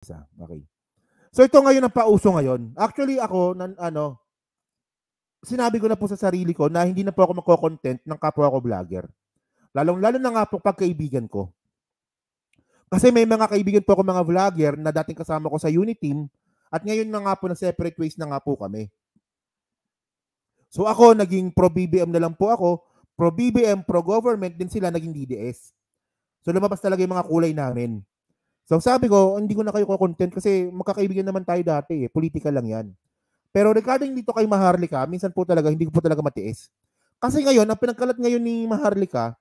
Okay. So ito ngayon ang pauso ngayon. Actually ako, sinabi ko na po sa sarili ko na hindi na po ako magko-content ng kapwa ko vlogger. Lalong-lalo na nga po pagkaibigan ko. Kasi may mga kaibigan po ako mga vlogger na dating kasama ko sa Uniteam at ngayon na nga po na separate ways na nga po kami. So ako, naging pro-BBM na lang po ako. Pro-BBM, pro-government din sila, naging DDS. So lumabas talaga yung mga kulay namin. So sabi ko, hindi ko na kayo ko-content kasi magkakaibigan naman tayo dati eh. Politika lang yan. Pero regarding dito kay Maharlika, minsan po talaga, hindi ko po talaga matiis. Kasi ngayon, ang pinagkalat ngayon ni Maharlika,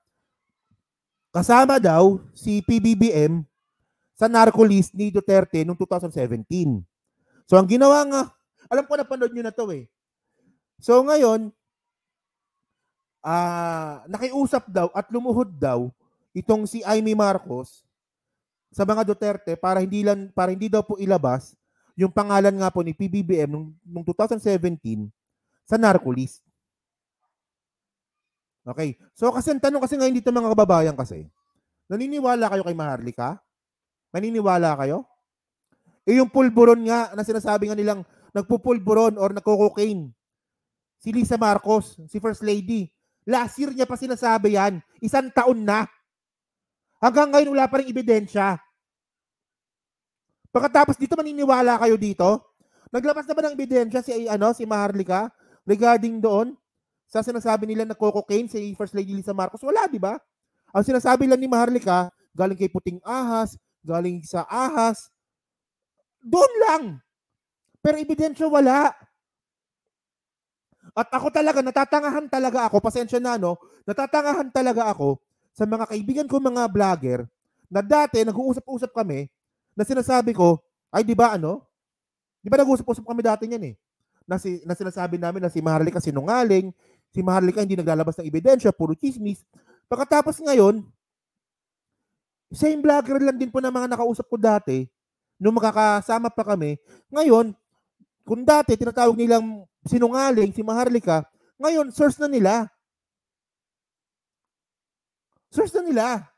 kasama daw si PBBM sa narco list ni Duterte noong 2017. So ang ginawa nga, alam ko napanood nyo na to eh. So ngayon, nakiusap daw at lumuhod daw itong si Amy Marcos sa mga Duterte para hindi daw po ilabas yung pangalan nga po ni PBBM nung 2017 sa narco list. Okay. So kasi ang tanong kasi ngayon dito mga kababayan kasi, naniniwala kayo kay Maharlika? Naniniwala kayo? Eh yung pulburon nga na sinasabi nga nilang nagpupulburon or nagko-cocaine. Si Lisa Marcos, si First Lady. Last year niya pa sinasabi yan. 1 taon na. Hanggang ngayon wala pa rin ebidensya. Pagkatapos dito maniniwala kayo dito? Naglabas na ba ng ebidensya si Maharlika regarding doon sa sinasabi nila na cocaine si First Lady Lisa Marcos? Wala, di ba? Ang sinasabi lang ni Maharlika, galing kay puting ahas, galing sa ahas, doon lang. Pero ebidensya wala. At ako talaga, natatangahan talaga ako, pasensya na no, natatangahan talaga ako sa mga kaibigan ko mga vlogger na dati nag-uusap-usap kami na sinasabi ko, ay di ba Di ba nag-uusap-usap kami dati niyan eh. Na sinasabi namin na si Maharlika sinungaling, si Maharlika hindi naglalabas ng ebidensya, puro chismis. Pagkatapos ngayon, same vlogger lang din po na mga nakausap ko dati, nung makakasama pa kami. Ngayon, kung dati tinatawag nilang sinungaling si Maharlika, ngayon source na nila. Source na nila.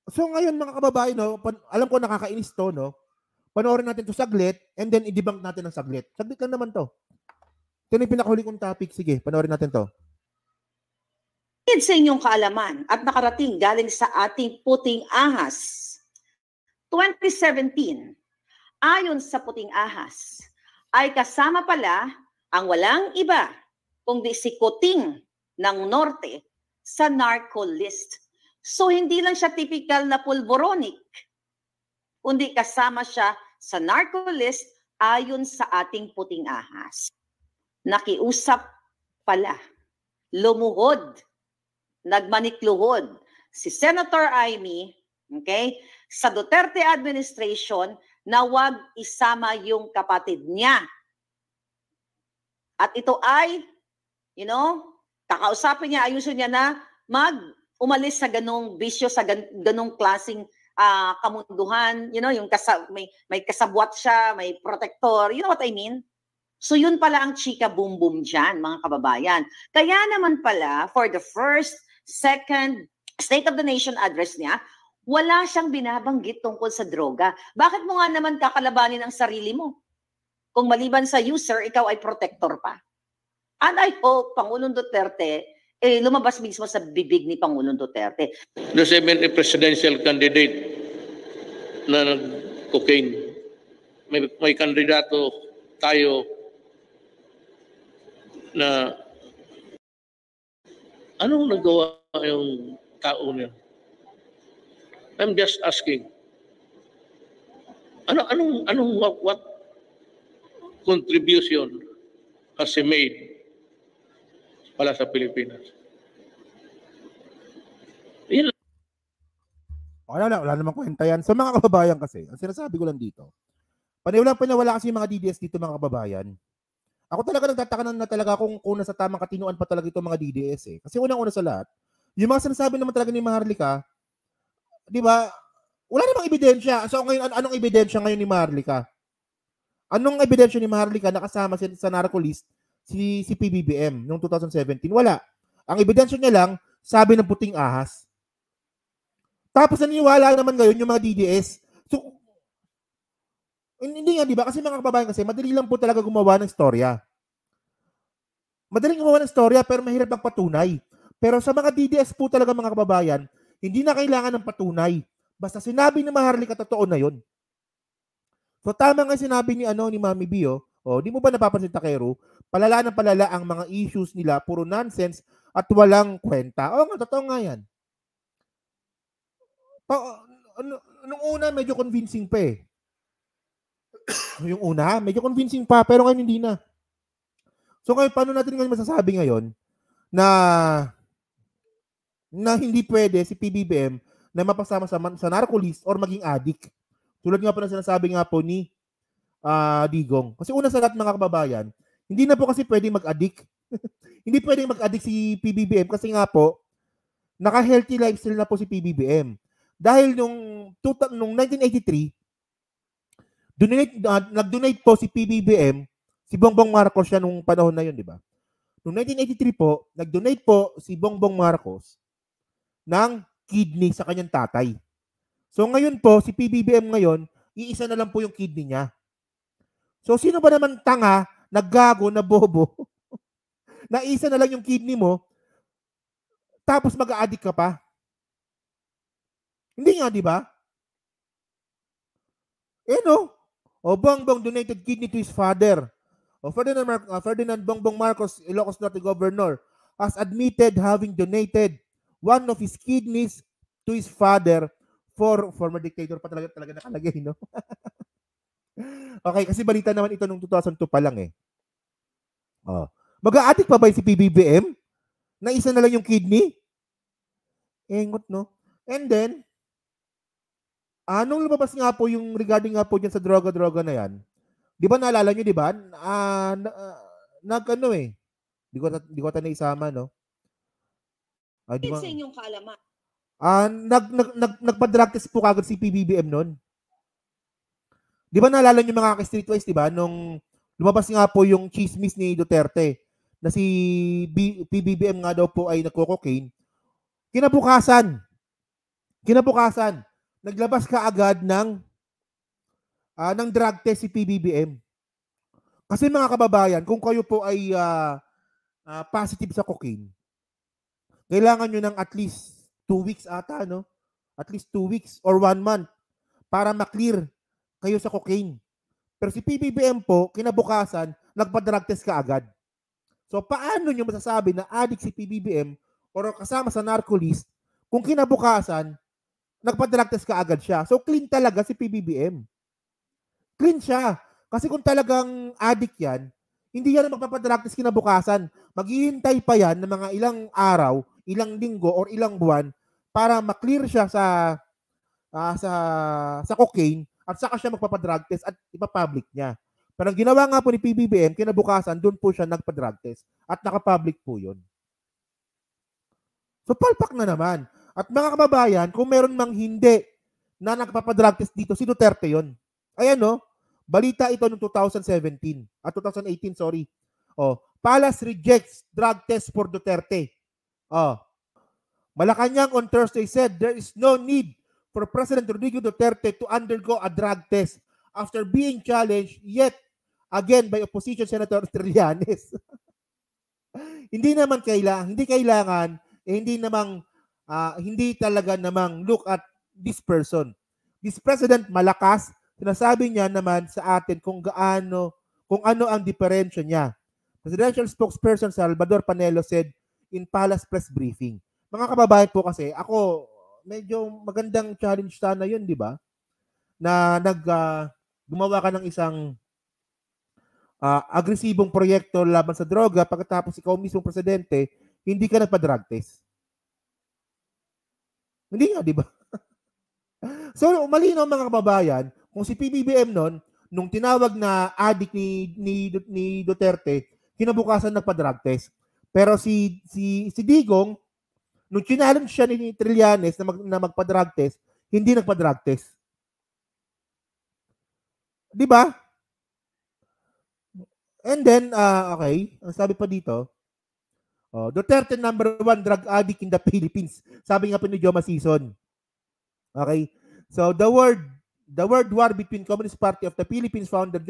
So ngayon mga kababayan, no, alam ko nakakainis to, no? Panoorin natin to saglit and then i-debunk natin ng saglit. Saglit lang naman to. Ito na yung pinakahuli kong topic. Sige, panoorin natin to. Sa inyong kaalaman at nakarating galing sa ating puting ahas. 2017, ayon sa puting ahas, ay kasama pala ang walang iba kundi si Kuting ng Norte sa narco list. So hindi lang siya typical na pulboronic, kundi kasama siya sa narco list ayon sa ating puting ahas. Nakiusap pala, lumuhod, nagmanikluhod si Senator Amy, okay, sa Duterte administration na wag isama yung kapatid niya. At ito ay, kakausapin niya, ayusin niya na umalis sa ganong bisyo, sa ganong klaseng kamunduhan, yung may kasabwat siya, may protector, you know what I mean? So yun pala ang chika boom boom dyan, mga kababayan. Kaya naman pala, for the first, second State of the Nation address niya, wala siyang binabanggit tungkol sa droga. Bakit mo nga naman kakalabanin ang sarili mo? Kung maliban sa user, ikaw ay protector pa. And I hope, Pangulong Duterte, lumabas mismo sa bibig ni Pangulong Duterte. There's even a presidential candidate na nag-cocaine. May kandidato tayo na anong nagawa yung tao niya? I'm just asking. What contribution has he made para sa Pilipinas? Wala namang kwenta yan. So mga kababayan kasi, ang sinasabi ko lang dito, paniwala kasi yung mga DDS dito mga kababayan. Ako talaga nagtataka na talaga kung nasa tamang katinuan pa talaga itong mga DDS eh. Kasi unang-una sa lahat, yung mga sinasabi naman talaga ni Maharlika, di ba, wala namang ebidensya. So ngayon, anong ebidensya ngayon ni Maharlika? Anong ebidensya ni Maharlika na kasama sa narco list si PBBM noong 2017? Wala. Ang ebidensya niya lang, sabi ng puting ahas. Tapos naniniwala naman ngayon yung mga DDS. So Hindi nga, di ba? Kasi mga kababayan kasi, madali lang po talaga gumawa ng storya. Madaling gumawa ng storya, pero mahirap magpatunay. Pero sa mga DDS po talaga mga kababayan, hindi na kailangan ng patunay. Basta sinabi ni Maharlika, totoo na yun. So tama nga sinabi ni ni Mami Bio, di mo ba napapansin, Takeru? Palala ng palala ang mga issues nila, puro nonsense at walang kwenta. Oo nga, totoo nga yan. Nung una, medyo convincing pa eh. Yung una, medyo convincing pa, pero ngayon hindi na. So ngayon, paano natin ngayon masasabi ngayon na hindi pwede si PBBM na mapasama sa narco-list or maging addict? Tulad nga po na sinasabi nga po ni Digong. Kasi una sa lahat mga kababayan, hindi na po kasi pwedeng mag-addict. Hindi pwedeng mag-addict si PBBM kasi nga po, naka-healthy lifestyle na po si PBBM. Dahil nung 1983, nag-donate po si PBBM, si Bongbong Marcos siya nung panahon na yun, di ba? Noong 1983 po, nag-donate po si Bongbong Marcos ng kidney sa kanyang tatay. So ngayon po, si PBBM ngayon, iisa na lang po yung kidney niya. So sino ba naman tanga, naggago, na bobo, na isa na lang yung kidney mo, tapos mag-a-addict ka pa? Hindi nga, di ba? Bongbong donated kidney to his father. Ferdinand Bongbong Marcos, Ilocos Norte Governor, has admitted having donated one of his kidneys to his father for former dictator pa talaga nakalagay, no? Okay, kasi balita naman ito nung 2002 pa lang eh. Mag-a-addict pa ba si PBBM? Na isa na lang yung kidney? Engot, no? And then, nung lumabas nga po yung regarding nga po dyan sa droga-droga na yan, di ba naalala nyo, di ba? Di ko na isama, no? Di ba? Sa inyong kaalaman. Nagpa-drug test po kagad si PBBM nun. Di ba naalala nyo mga ka-streetwise, di ba? Nung lumabas nga po yung chismis ni Duterte na si PBBM nga daw po ay nagko-cocaine, kinabukasan, naglabas ka agad ng drug test si PBBM. Kasi mga kababayan, kung kayo po ay positive sa cocaine, kailangan nyo ng at least 2 weeks ata, no? At least 2 weeks or 1 month para maklear kayo sa cocaine. Pero si PBBM po, kinabukasan, nagpa-drug test ka agad. So, paano nyo masasabi na addict si PBBM or kasama sa narco list kung kinabukasan, nagpa-drug test ka agad siya? So, clean talaga si PBBM. Clean siya. Kasi kung talagang addict yan, hindi yan magpapadrug test kinabukasan. Maghihintay pa yan ng mga ilang araw, ilang linggo, or ilang buwan para maklear siya sa cocaine at saka siya magpapadrug test at ipapublic niya. Pero ang ginawa nga po ni PBBM, kinabukasan, doon po siya nagpa-drug test at nakapublic po yun. So, palpak na naman. At mga kababayan, kung meron mang hindi na nagpapadrug test dito, si Duterte yun. Ayan, no? Balita ito noong 2017. 2018, sorry. Palace rejects drug test for Duterte. Malacanang on Thursday said there is no need for President Rodrigo Duterte to undergo a drug test after being challenged yet again by opposition Senator Trillanes. Hindi kailangan, hindi talaga namang look at this person. This president malakas, sinasabi niya naman sa atin kung ano ang diferensya niya. Presidential spokesperson Salvador Panelo said in Palace press briefing. Mga kababayan po kasi, ako, medyo magandang challenge sana yun, di ba? Na gumawa ka ng isang agresibong proyekto laban sa droga, pagkatapos ikaw mismo presidente, hindi ka nagpa-drug test. Hindi nga, di ba? So, malinaw mga kababayan, kung si PBBM nung tinawag na addict ni Duterte, kinabukasan nagpa-drug test. Pero si Digong, nung challenge siya ni Trillanes na magpa-drug test, hindi nagpa-drug test. Di ba? And then, okay, ang sabi pa dito, Duterte #1 drug addict in the Philippines. Sabi nga po ni Joma Season. Okay? So, the word the world war between Communist Party of the Philippines founder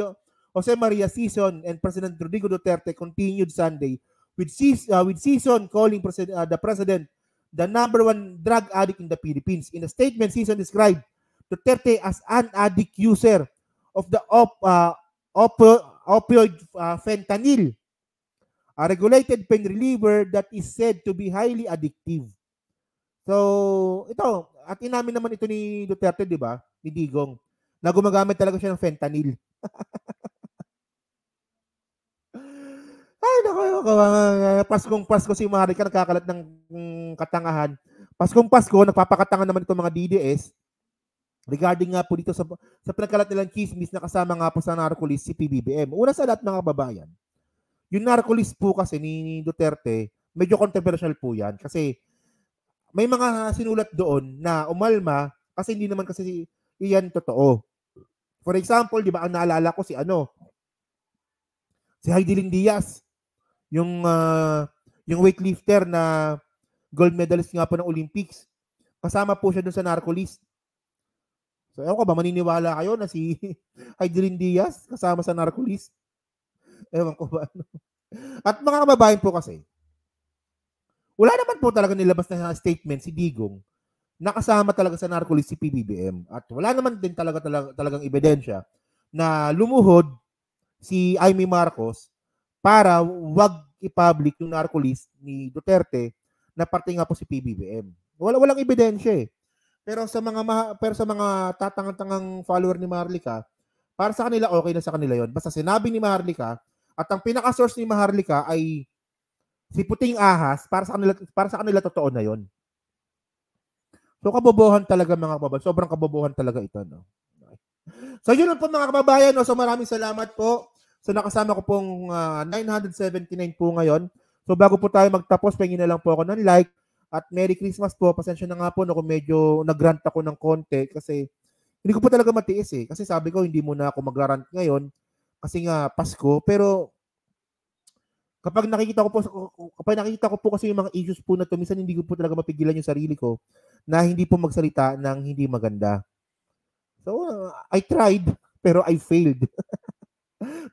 Jose Maria Sison and President Rodrigo Duterte continued Sunday with Sison calling the president the number one drug addict in the Philippines. In a statement, Sison described Duterte as an addict user of the opioid fentanyl, a regulated pain reliever that is said to be highly addictive. So, ito, at inamin naman ito ni Duterte, di ba? Ni Digong, na gumagamit talaga siya ng fentanyl. Ay, naku, Paskong Pasko si Marika nagkakalat ng katangahan. Paskong Pasko, nagpapakatangan naman itong mga DDS regarding nga po dito sa pinagkalat nilang chismis na kasama nga po sa narcolist si PBBM. Una sa lahat, mga kababayan, yung narcolist po kasi ni Duterte, medyo controversial po yan kasi may mga sinulat doon na umalma kasi hindi naman kasi iyan totoo. For example, di ba, ang naalala ko si Heidelin Diaz, yung weightlifter na gold medalist nga po ng Olympics. Kasama po siya doon sa narcolist. So, ewan ko ba, maniniwala kayo na si Heidelin Diaz kasama sa narcolist? Ewan ko ba. At mga kababayan po kasi, wala naman po talaga nilabas na statement si Digong na kasama talaga sa narcolist si PBBM. At wala naman din talagang ebidensya na lumuhod si Amy Marcos para wag i-public yung narcolist ni Duterte na parte nga po si PBBM. Walang ebidensya eh. Pero sa mga tatangang follower ni Maharlika, para sa kanila okay na sa kanila 'yon. Basta sinabi ni Maharlika at ang pinaka-source ni Maharlika ay si Puting Ahas, para sa kanila totoo na 'yon. So kabobohan talaga mga kababayan. Sobrang kabobohan talaga ito, no. So yun lang po mga kababayan, no. So maraming salamat po. So nakasama ko pong 979 po ngayon. So bago po tayo magtapos, pahingin na lang po ako ng like at Merry Christmas po. Pasensya na nga po no, kung medyo nagrant ako ng konti kasi hindi ko po talaga matiis eh. Kasi sabi ko hindi muna ako magrant ngayon kasi nga Pasko. Pero kapag nakikita ko po kasi yung mga issues po na to, minsan hindi ko po talaga mapigilan yung sarili ko na hindi po magsalita ng hindi maganda. So, I tried, pero I failed.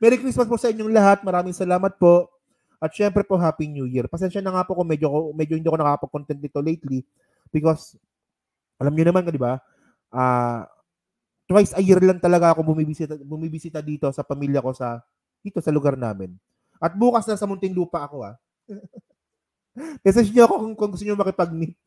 Merry Christmas po sa inyong lahat. Maraming salamat po. At syempre po, Happy New Year. Pasensya na nga po kung medyo hindi ako nakapag-content nito lately because, alam niyo naman, di ba? Twice a year lang talaga ako bumibisita dito sa pamilya ko dito sa lugar namin. At bukas na sa Muntinlupa ako, Message niyo ako kung gusto niyo makipag-meet.